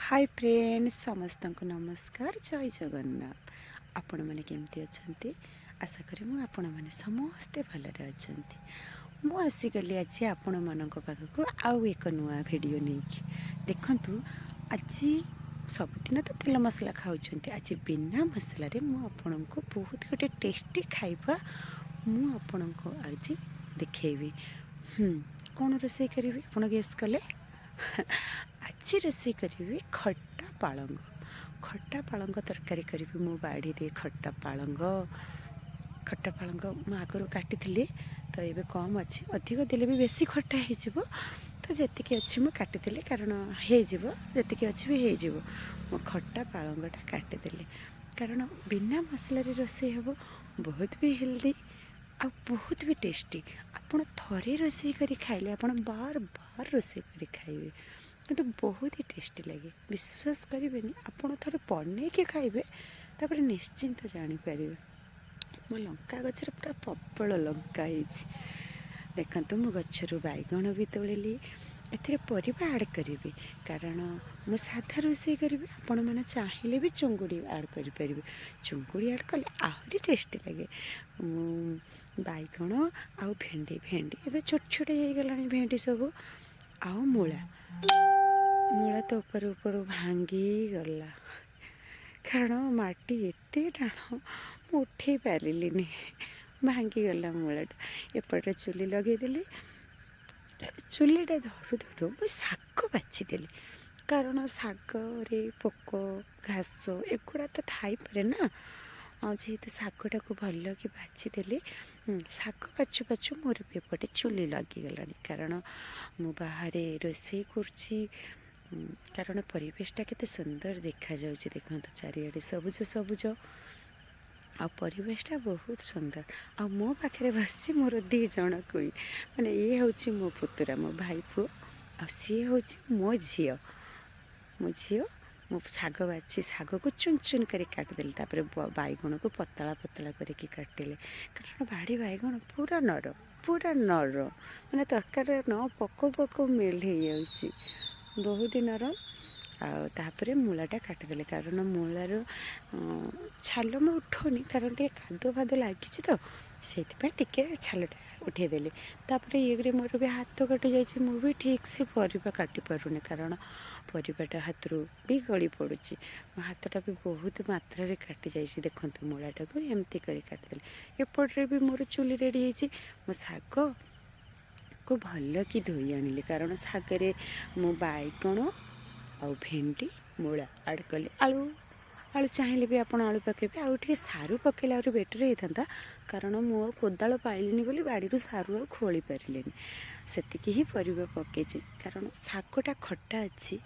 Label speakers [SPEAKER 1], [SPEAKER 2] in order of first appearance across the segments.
[SPEAKER 1] Hi friends समस्त को नमस्कार जय जगन्नाथ। आपण मैंने केमती अच्छा आशा करी मु आपण मैंने समस्ते भलरे अच्छा मु आसीगली आज आपण मान पाखक आउ एक नुआ भिडियो नहीं देखु। आज सबुदिन तो तेल मसला खाऊँ आज बिना मसला मुझे बहुत गोटे टेस्टी खाइबा मुझे आज देखी। कौन रोसे करी आप गेस कले आज रोसे करी खट्टा पालंग तरकारी करी मो बाड़ी रे खट्टा पालंग मु आगु काटी तो ये कम अच्छी अधिक देले भी बेसी खट्टा हो तो जी अच्छी मुझे काटिदेली कारण होती अच्छी भी हो खट्टा पालंगटा काटिदेली कारण बिना मसला रोसे हम बहुत भी हेल्दी आ बहुत भी टेस्टी। आपड़ थे रोसे कर खाइले आप बार बार रोसे कर खाइबे तो बहुत ही टेस्टी लगे। विश्वास करेंगे आपड़ थे बन के खाइबे तापर निश्चिंत जापर मो लंका गचर पूरा प्रबल लंका देखु। मो गचर बैगण भी तोड़िली एरिया आड करी कारण मु साधा रोसे करी आपण मैंने चाहिए भी चुंगुड़ी आड करें चुंगुड़ी आड कले आहरी टेस्टी लगे। बैगण आउ भेंडी ए छोट छोट हो गला भेंडी सब आउ मूला तो ऊपर भांगी गला कारण माटी एते टाण उठे पारिनी भांगी गला मूलाटा एपटे चुली लगेदेली चुलीटा धरू धरू मुझे शाग बाछीदेली कारण शागे पोक घास एगुड़ा तो थाईपे ना जेहेतु शागटा को भल कि बाछीदेली शाग बाछु बाछु मोर भी एपटे चुली लगिगला कारण मु बाहर रोसे करुच्ची कारण परिवेशटा केते सुंदर देखा जाउछि देखो चारिआडे सबुज सबुज आ परिवेशटा बहुत सुंदर आ मो पाखे बस मोर दी जन कोई माने ये हूँ मो पुतुरा मो भाई पु आ सी हूँ मो झी मो शाग बाछी शाग को चुन चुन कर काटिदेली तापर बैगण को पतला पतला करके काटिले कारण बाड़ी बैगण पूरा नरम माने तरकारी न पक पक मेल हो जाउछि बहुत ही नरम आपर मूलाटा काटिदेले कारण मूलार छाल मैं उठौनी कारण टे कादो फाद लगी तो से छालटा उठेदेली तापर ये मोर भी हाथ कटि जाइए मु भी ठीक से परिबा काटि पारुनी कारण परिबाटा हाथ रू भी गली पड़ुची मो हाथटा भी बहुत मात्रा रे काटि जाइए देखो मूलाटा को एमती कर काटिदेली एपटे भी मोर चुली रेडी होइछि मो शाग को भल कि धोई आनिली कारण शागरे मो बैगण आउ भेंडी मूला आड कले आलू आलू चाहिए भी आप आलू पकेबे आउ टे सारू पकेले आहुरी बेटर होता कारण मु कोदाल पाइलिनी बोली बाड़ी सारू खोली पारे सेतिकी ही परिबा पकेछि कारण शागटा खट्टा अच्छी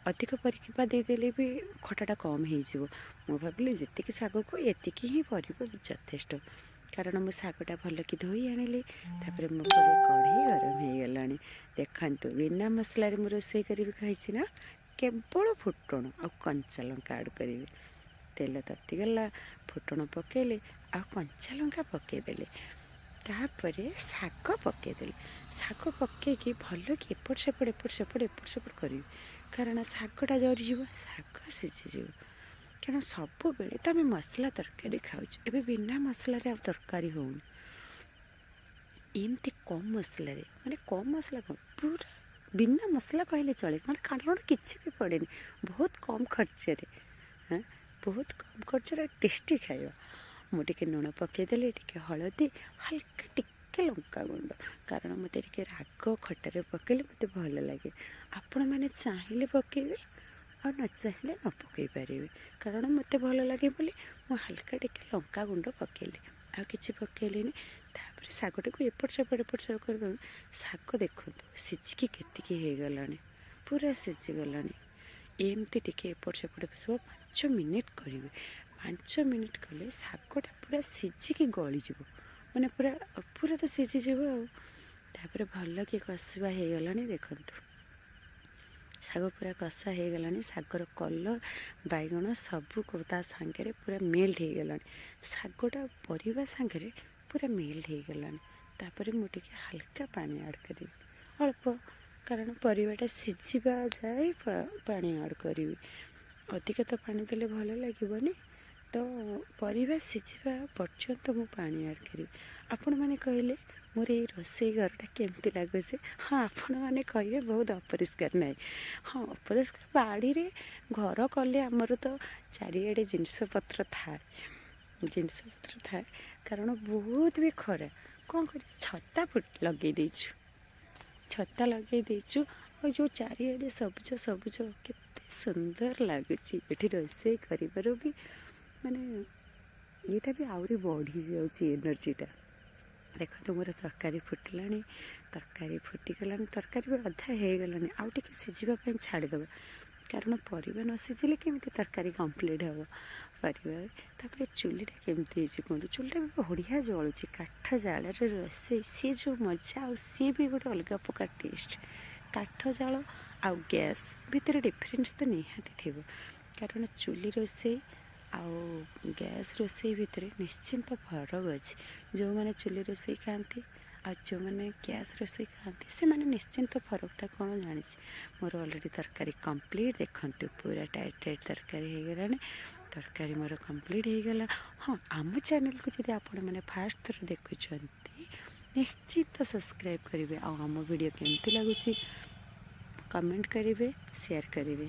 [SPEAKER 1] अधिक परिबा देदेले भी खटाटा कम हो मु भाविली जी शाग को एतिकी ही परिबा यथेष्ट कारण मो शागटा भल कि धोई आनिली तापर मो कढ़ई गरम हो गला देखु बिना मसला मु रोसे करी खाई ना केवल फुटण आ कंचा लंका आड करी तेल ततीगला फुटण पकेले आ कंचा लंका पकईदेले तापर शाग पकईदेली शाग पकईकि भल कि एपट सेपट करी कारण शागटा जरीज शाग सीझीज कारण सब बेले तो आम मसला तरकारी खाऊ ए बिना मसला आ तरकारी होनी एमती कम मसला माने कम मसला कम पूरा बिना मसला कहले चले मैं कारण किसी भी पड़े बहुत कम खर्चे हाँ बहुत कम खर्चे टेस्टी खाइबा मुझे लुण पकईदेली टे हलदी हल्का टिके लंका गुंड कारण मत राग खटारे पकईले मत भल लगे आपण मैंने चाहिए पकईबे और न चाहिए न पकई पारे कारण मत भल लगे बोली मु हल्का टिके लंका गुंड पकईली आ कि पकईली तापर शागटा को एपट सेपट कर शाग देखु सीझिकी केतिकी हो गला पूरा सीझीगला एमती टिके एपट सेपट सब 5 मिनिट करेंगे 5 मिनिट कले शागटा पूरा सीझिकी गलीज मैंने पूरा तो सीझीज आपर भल कि कषा हो गला देखु शाग पूरा कषा हो गला शागर कलर बैगण सबू ता सांगे पूरा मेल्ट हो गला शागटा परिबा सांगे पूरा मेल्ट हो गला तापर मुझे हल्का पानी आड करी अल्प କାରଣ ପରିବାଟା ସିଝିବା ଯାଏ ପାଣି ଆଡ଼୍ କରିବି। ଅଧିକ ତ ପାଣି ଦେଲେ ଭଲ ଲାଗିବନି, ତ ପରିବା ସିଝିବା ପର୍ଯ୍ୟନ୍ତ ମୁଁ ପାଣି ଆଡ଼୍ କରିବି। ଆପଣମାନେ କହିଲେ ମୋର ଏଇ ରୋଷେଇ ଘରଟା କେମିତି ଲାଗୁଛି? ହଁ, ଆପଣମାନେ କହିବେ ବହୁତ ଅପରିଷ୍କାର ନାହିଁ। ହଁ, ଅପରିଷ୍କାର ବାଡ଼ିରେ ଘର କଲେ ଆମର ତ ଚାରିଆଡ଼େ ଜିନିଷପତ୍ର ଥାଏ, କାରଣ ବହୁତ ବି ଖରା। କ'ଣ କରିବା, ଛତା ଲଗେଇ ଦେଇଛୁ। ଆଉ ଯେଉଁ ଚାରିଆଡ଼େ ସବୁଜ ସବୁଜ କେତେ ସୁନ୍ଦର ଲାଗୁଛି। ଏଠି ରୋଷେଇ କରିବାରୁ ବି ମାନେ ଏଇଟା ବି ଆହୁରି ବଢ଼ିଯାଉଛି ଏନର୍ଜିଟା। ଦେଖନ୍ତୁ ମୋର ତରକାରୀ ଫୁଟିଲାଣି, ତରକାରୀ ଫୁଟିଗଲାଣି, ତରକାରୀ ବି ଅଧା ହେଇଗଲାଣି। ଆଉ ଟିକେ ସିଝିବା ପାଇଁ ଛାଡ଼ିଦେବା, କାରଣ ପରିବା ନ ସିଝିଲେ କେମିତି ତରକାରୀ କମ୍ପ୍ଲିଟ୍ ହେବ। ପରିବା ତାପରେ ଚୁଲିଟା କେମିତି ହେଇଛି କୁହନ୍ତୁ? ଚୁଲିଟା ବି ବଢ଼ିଆ ଜଳୁଛି, କାଠ ଜାଳରେ ରୋଷେଇ, ସିଏ ଯେଉଁ ମଜା, ଆଉ ସିଏ ବି ଗୋଟେ ଅଲଗା ପ୍ରକାର ଟେଷ୍ଟ। କାଠ ଜାଳ ଆଉ ଗ୍ୟାସ୍ ଭିତରେ ଡିଫରେନ୍ସ ତ ନିହାତି ଥିବ, କାରଣ ଚୁଲି ରୋଷେଇ ଆଉ ଗ୍ୟାସ୍ ରୋଷେଇ ଭିତରେ ନିଶ୍ଚିନ୍ତ ଫରକ ଅଛି। ଯେଉଁମାନେ ଚୁଲି ରୋଷେଇ ଖାଆନ୍ତି ଆଉ ଯେଉଁମାନେ ଗ୍ୟାସ୍ ରୋଷେଇ ଖାଆନ୍ତି, ସେମାନେ ନିଶ୍ଚିନ୍ତ ଫରକଟା କ'ଣ ଜାଣିଛି। ମୋର ଅଲରେଡ଼ି ତରକାରୀ କମ୍ପ୍ଲିଟ୍, ଦେଖନ୍ତୁ ପୁରା ଟାଇଟ୍ ତରକାରୀ ହେଇଗଲାଣି। ତରକାରୀ ମୋର କମ୍ପ୍ଲିଟ୍ ହେଇଗଲା। ହଁ, ଆମ ଚ୍ୟାନେଲ୍କୁ ଯଦି ଆପଣମାନେ ଫାର୍ଷ୍ଟ ଥର ଦେଖୁଛନ୍ତି, ନିଶ୍ଚିନ୍ତ ସବସ୍କ୍ରାଇବ୍ କରିବେ। ଆଉ ଆମ ଭିଡ଼ିଓ କେମିତି ଲାଗୁଛି କମେଣ୍ଟ କରିବେ, ସେୟାର କରିବେ।